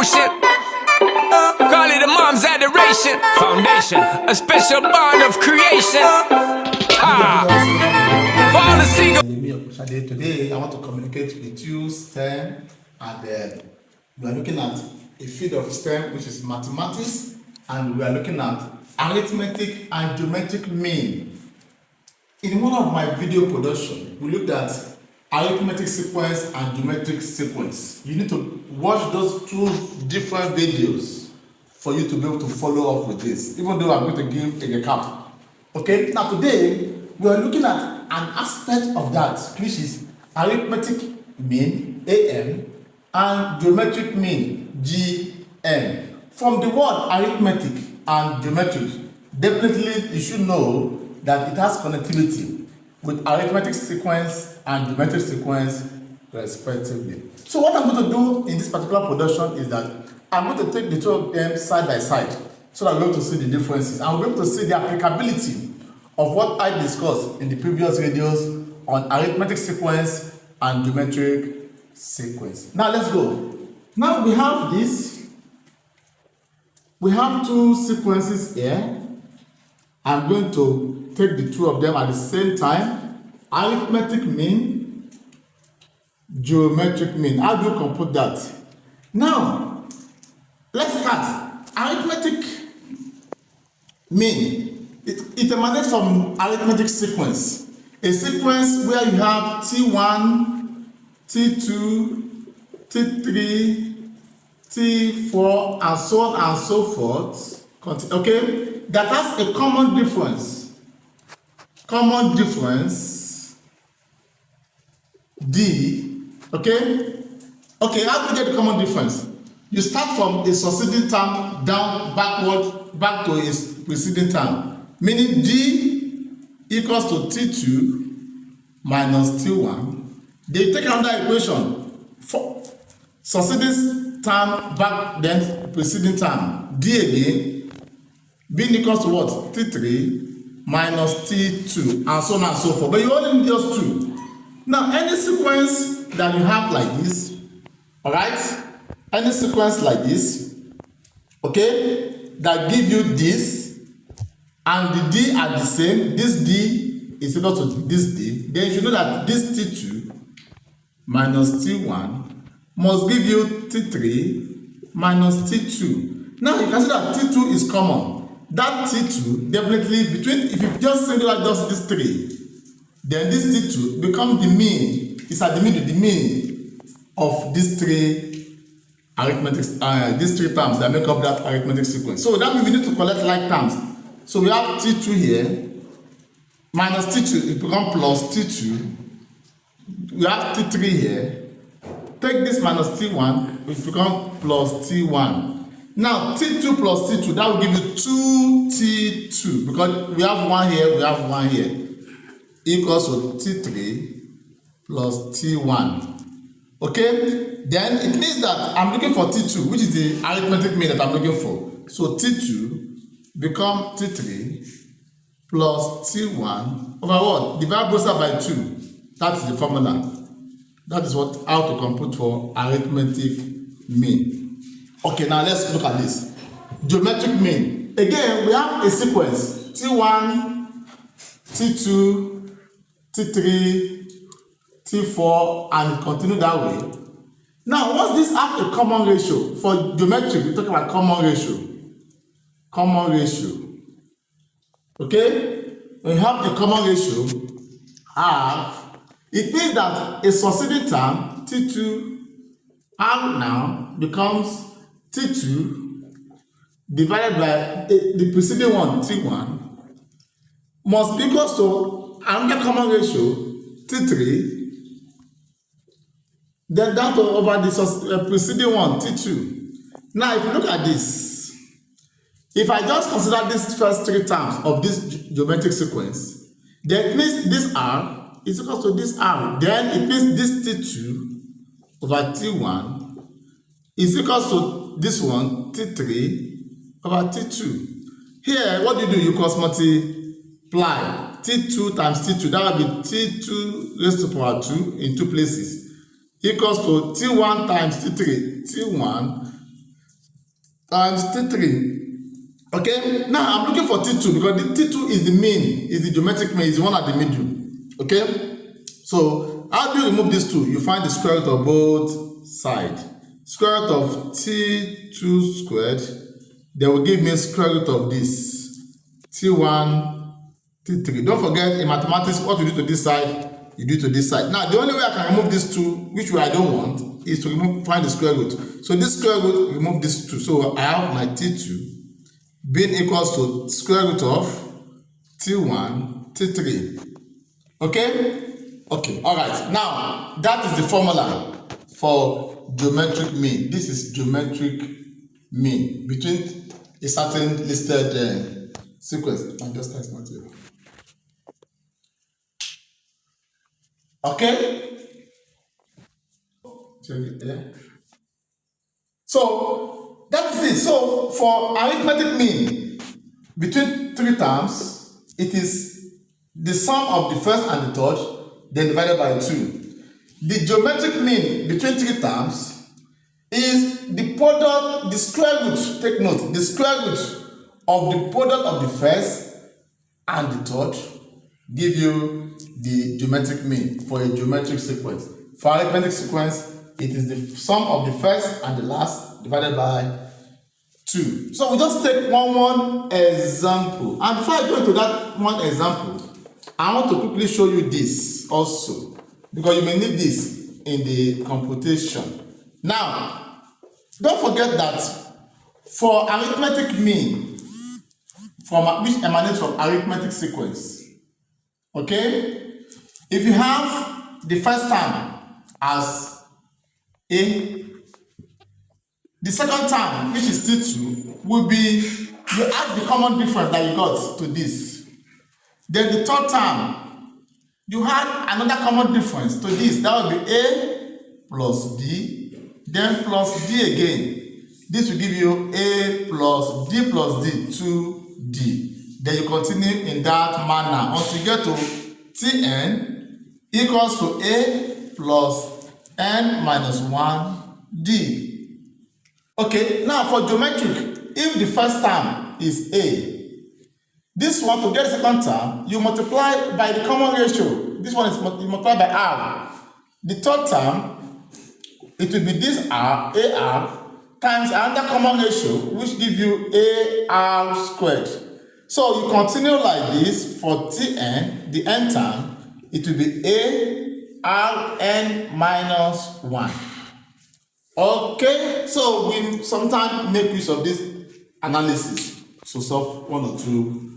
motion. Call it a mom's adoration. Foundation, a special bond of creation. For the single. Today, I want to communicate with you STEM, and we are looking at a field of STEM which is mathematics, and we are looking at arithmetic and geometric mean. In one of my video production, we looked at arithmetic sequence and geometric sequence. You need to watch those two different videos for you to be able to follow up with this, even though I'm going to give a recap. Okay, now today we are looking at an aspect of that, which is arithmetic mean, AM, and geometric mean, GM. From the word arithmetic and geometric, definitely you should know that it has connectivity with arithmetic sequence and geometric sequence respectively. So what I'm going to do in this particular production is that I'm going to take the two of them side by side so that we're able to see the differences and we're able to see the applicability of what I discussed in the previous videos on arithmetic sequence and geometric sequence. Now let's go. Now we have this. We have two sequences here. I'm going to take the two of them at the same time. Arithmetic mean, geometric mean. How do you compute that? Now, let's start. Arithmetic mean. It emanates from arithmetic sequence. A sequence where you have T1, T2, T3, T4, and so on and so forth. Okay? That has a common difference. Common difference D. Okay? Okay, how do you get the common difference? You start from a succeeding term down backward back to its preceding term. Meaning D equals to T2 minus T1. They take another equation for succeeding term back then preceding term. D again being equals to what? T3 minus T2 and so on and so forth. But you only need just two. Now any sequence that you have like this, alright? Any sequence like this, okay, that give you this, and the D are the same, this D is equal to this D, then you should know that this T2 minus T1 must give you T3 minus T2. Now you can see that T2 is common. That T2 definitely between, if you just single out just this 3, then this T2 becomes the mean. It's at the mean of these three arithmetic, these three terms that make up that arithmetic sequence. So that means we need to collect like terms. So we have T2 here, minus T2, it becomes plus T2. We have T3 here. Take this minus T1, it becomes plus T1. Now T2 plus T2, that will give you 2T2, because we have one here, we have one here, equals to T3 plus T1. Okay? Then it means that I'm looking for T2, which is the arithmetic mean that I'm looking for. So T2 become T3 plus T1 over what? Divide both sides by 2. That is the formula. That is what how to compute for arithmetic mean. Okay, now let's look at this. Geometric mean. Again, we have a sequence. T1, T2, T3, T4, and it continues that way. Now, once this have a common ratio, for geometric, we're talking about common ratio. Common ratio. Okay? When you have a common ratio, R, it means that a succeeding term, T2, R now becomes T2 divided by the preceding one, T1, must be equal to another common ratio, T3, then that over the preceding one, T2. Now, if you look at this, if I just consider these first three terms of this geometric sequence, then it means this R is equal to this R. Then it means this T2 over T1 is equal to this one, T3 over T2. Here, what do? You cross multiply T2 times T2. That will be T2 raised to power 2 in two places. Equals to T1 times T3. T1 and T3. Okay, now I'm looking for T2 because the T2 is the mean, is the geometric mean, is the one at the middle. Okay, so how do you remove these two? You find the square root of both sides. Square root of T2 squared, they will give me square root of this, T1, T3. Don't forget in mathematics, what you do to this side, you do to this side. Now, the only way I can remove these two, which way I don't want, is to find the square root. So this square root, remove these two. So I have my T2 being equals to square root of T1, T3. Okay? Okay, all right. Now, that is the formula for geometric mean. This is geometric mean between a certain listed sequence. My duster is not here. Okay? Check it there. So, that is it. So, for arithmetic mean, between three terms, it is the sum of the first and the third, then divided by 2. The geometric mean between three terms is the product, the square root, take note, the square root of the product of the first and the third give you the geometric mean for a geometric sequence. For arithmetic sequence, it is the sum of the first and the last divided by 2. So we just take one example. And before I go into that one example, I want to quickly show you this also, because you may need this in the computation. Now, don't forget that for arithmetic mean, which emanates from arithmetic sequence, okay? If you have the first term as A, the second term, which is T2, will be, you add the common difference that you got to this. Then the third term, you had another common difference to this. That will be A plus D, then plus D again. This will give you A plus D 2D. Then you continue in that manner until you get to Tn equals to A plus N minus 1D. Okay, now for geometric, if the first term is A, this one, to get the second term, you multiply by the common ratio. This one is multiplied by R. The third term, it will be this R, AR, times another common ratio, which gives you AR squared. So you continue like this for Tn, the n term, it will be ARN minus 1. Okay, so we sometimes make use of this analysis to solve one or two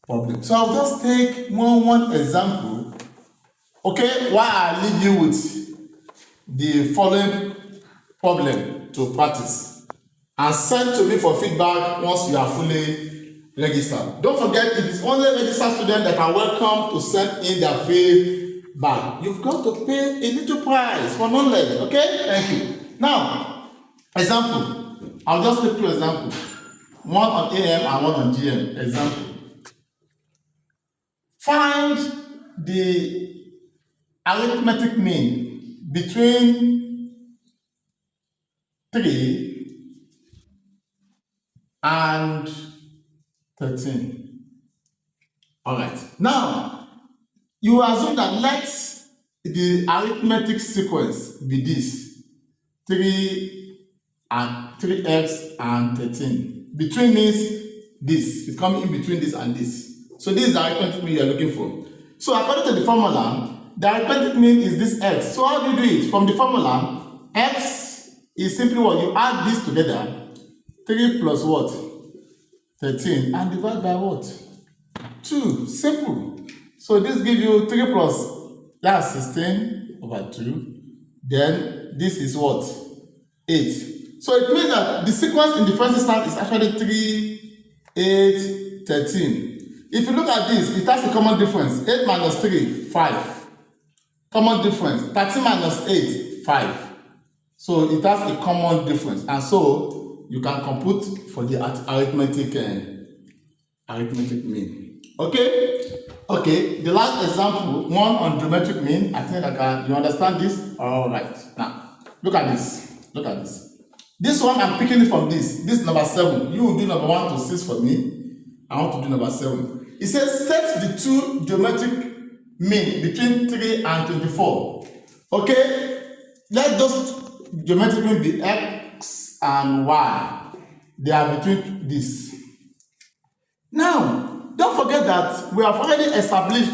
problems. So I'll just take one example, okay, while I leave you with the following problem to practice and send to me for feedback once you are fully registered. Don't forget, it is only registered students that are welcome to send in their feedback. You've got to pay a little price for knowledge, okay? Thank you. Now, example. I'll just take two examples. One on AM and one on GM. Example. Find the arithmetic mean between 3 and 13. Alright. Now, you assume that let the arithmetic sequence be this. 3x and 13. Between means this. It's coming in between this and this. So this is the arithmetic mean you are looking for. So according to the formula, the arithmetic mean is this x. So how do you do it? From the formula, x is simply what? You add this together. 3 plus what? 13. And divide by what? 2. Simple. So this gives you 3 plus, that's 16 over 2. Then this is what? 8. So it means that the sequence in the first instance is actually 3, 8, 13. If you look at this, it has a common difference. 8 minus 3, 5. Common difference. 13 minus 8, 5. So it has a common difference. And so you can compute for the arithmetic mean. Okay? Okay, the last example, one on geometric mean. I think you understand this? All right. Now, look at this. Look at this. This one I'm picking it from this. This is number 7. You will do number 1 to 6 for me. I want to do number 7. It says set the two geometric mean between 3 and 24. Okay, let those geometric mean be x and y. They are between this. Now, don't forget that we have already established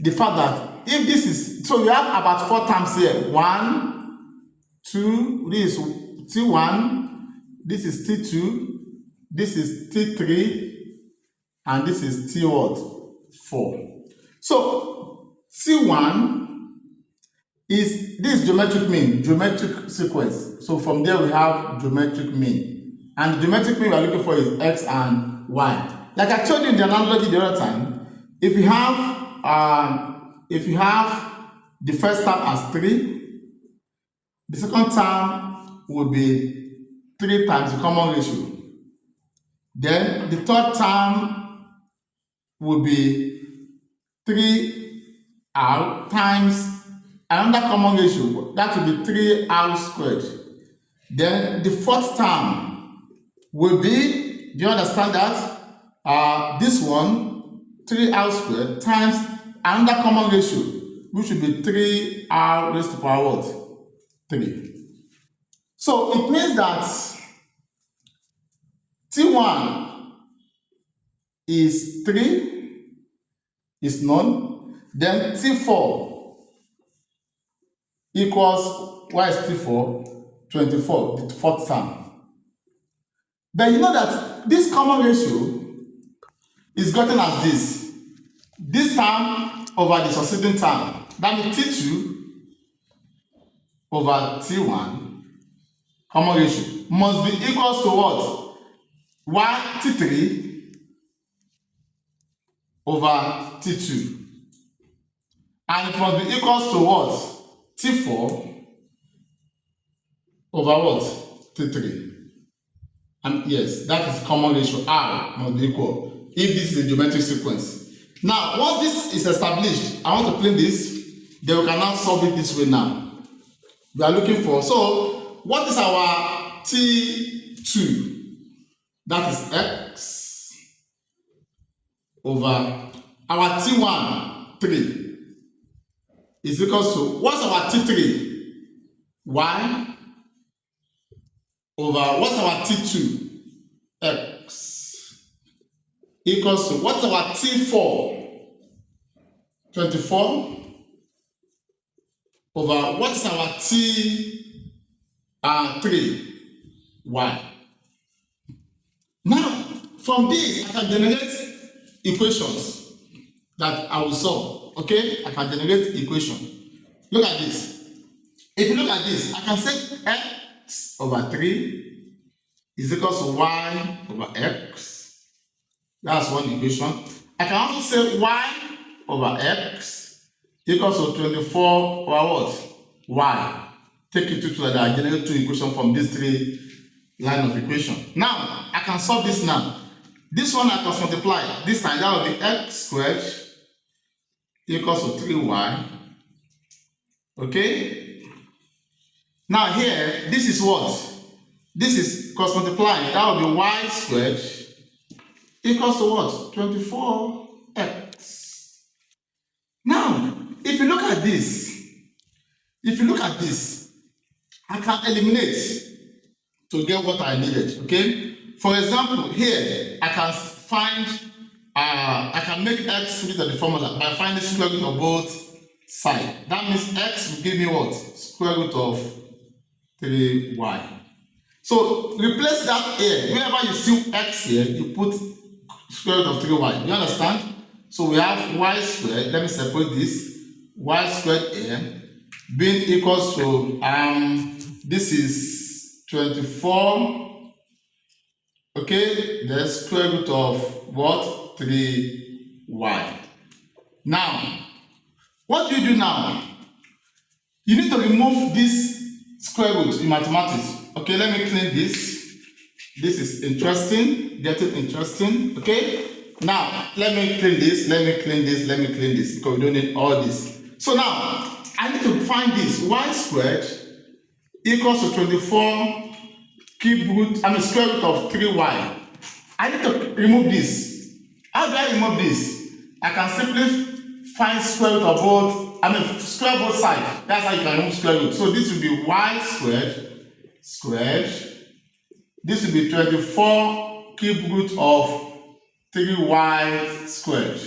the fact that if this is, so we have about 4 terms here. 1, 2, this is T1, this is T2, this is T3, and this is T what? 4. So T1 is this geometric mean, geometric sequence. So from there we have geometric mean. And the geometric mean we are looking for is x and y. Like I told you in the analogy the other time, if you have the first term as 3, the second term will be 3 times the common ratio. Then the third term will be 3r times another common ratio. That will be 3r squared. Then the fourth term will be, do you understand that? This one, 3r squared times another common ratio, which will be 3r raised to the power what? 3. So it means that T1 is 3, is known. Then T4 equals, what is T4? 24, the fourth term. Then you know that this common ratio is gotten as this. This term over the succeeding term. That means T2 over T1 common ratio must be equals to what? T3 over T2. And it must be equals to what? T4 over what? T3. And yes, that is common ratio. R must be equal if this is a geometric sequence. Now, once this is established, I want to plane this, then we can now solve it this way now. We are looking for, so what is our T2? That is x over our T1, 3, is equals to, what's our T3? Y over, what's our T2? X equals to, what's our T4? 24 over, what is our T3? Y. Now, from this, I can generate equations that I will solve. Okay? I can generate equation. Look at this. If you look at this, I can say x over 3 is equal to y over x. That's one equation. I can also say y over x equals to 24 over what? Y. Take it to that I generate 2 equations from these 3 line of equation. Now, I can solve this now. This one I can multiply. This time that will be x squared equals to 3y. Okay? Now here, this is what? This is cross multiplying. That will be y squared equals to what? 24x. Now, if you look at this, I can eliminate to get what I needed. Okay? For example, here I can find, I can make x fit of the formula by finding square root of both sides. That means x will give me what? Square root of 3y. So replace that here. Whenever you see x here, you put square root of 3y. You understand? So we have y squared. Let me separate this. Y squared here being equals to this is 24. Okay, the square root of what? 3y. Now, what do you do now? You need to remove this square root in mathematics. Okay, let me clean this. This is interesting. Get it interesting. Okay. Now, let me clean this. Let me clean this. Let me clean this because we don't need all this. So now, I need to find this. Y squared equals to 24 square root of 3y. I need to remove this. How do I remove this? I can simply find square root of both, square both sides. That's how you can remove square root. So this will be y squared. This will be 24 cube root of 3y squared.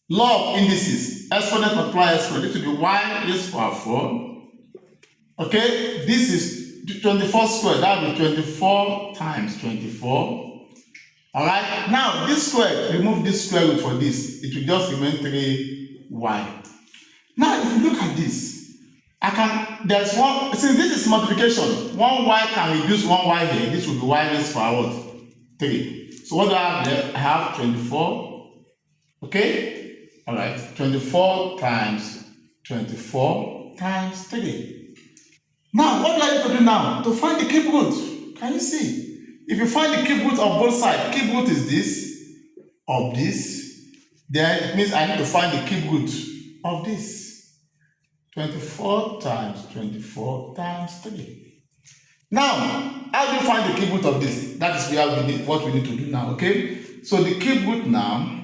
Law of indices, exponent multiply exponent. This will be y raised to the power 4. Okay, this is 24 squared. That will be 24 times 24. Alright, now this square, remove this square root for this. It will just remain 3y. Now, if you look at this, there's one, since this is multiplication, one y can reduce one y here. This will be y raised to the power what? 3. So what do I have there? I have 24. Okay? Alright, 24 times 24 times 3. Now, what do I need to do now? To find the cube root. Can you see? If you find the cube root of both sides, cube root is this, of this, then it means I need to find the cube root of this. 24 times 24 times 3. Now, how do you find the cube root of this? That is what we need to do now, okay? So the cube root now,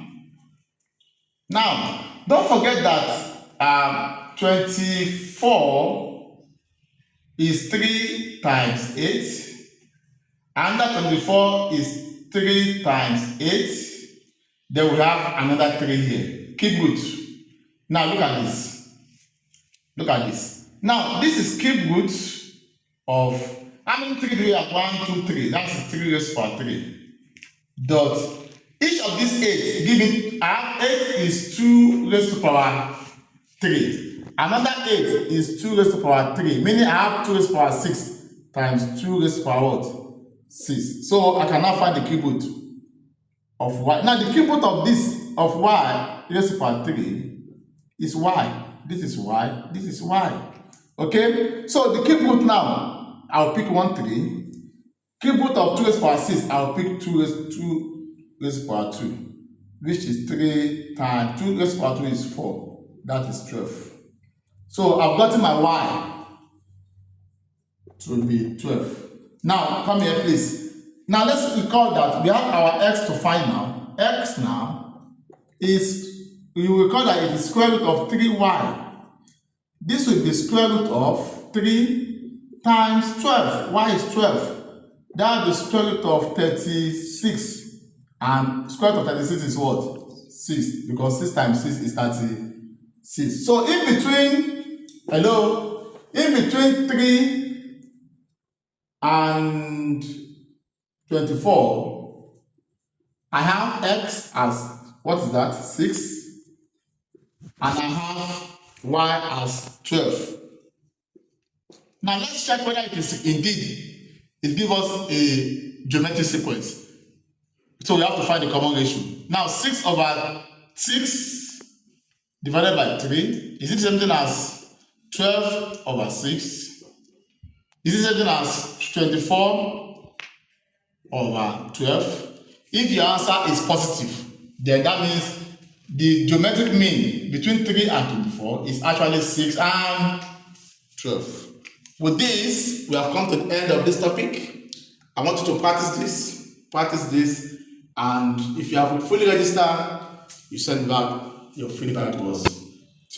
don't forget that 24 is 3 times 8. Another 24 is 3 times 8. Then we have another 3 here. Cube root. Now look at this. Look at this. Now this is cube root of, how many 3 do we have? 1, 2, 3. That's 3 raised to the power 3. Dot. Each of these 8, give me, I have 8 is 2 raised to the power 3. Another 8 is 2 raised to the power 3. Meaning I have 2 raised to the power 6 times 2 raised to the power what? 6. So I can now find the cube root of y. Now the cube root of this, of y raised to the power 3 is y. This is y. This is y. Okay? So the cube root now, I'll pick 1, 3. Cube root of 2 raised to the power 6, I'll pick 2 raised to the power 2. Which is 3 times 2 raised to the power 2 is 4. That is 12. So I've gotten my y to be 12. Now, come here, please. Now, let's recall that we have our x to find now. X now is, you recall that it is square root of 3y. This will be square root of 3 times 12. Y is 12. That will be square root of 36. And square root of 36 is what? 6. Because 6 times 6 is 36. So, in between 3 and 24, I have x as, what is that? 6. And I have y as 12. Now let's check whether it is indeed, it gives us a geometric sequence. So we have to find the common ratio. Now 6 over 6 divided by 3, is it something as 12 over 6? Is it something as 24 over 12? If your answer is positive, then that means the geometric mean between 3 and 24 is actually 6 and 12. With this, we have come to the end of this topic. I want you to practice this, and if you have fully registered, you send back your feedback to us.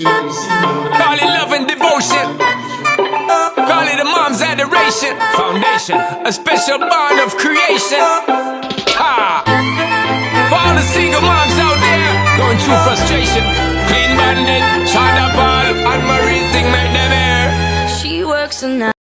Call it love and devotion. Call it a mom's adoration. Foundation, a special bond of creation. Ha! For all the single moms out there going through frustration, Clean Bandit, China Ball, and Marie thing make them air. She works a night.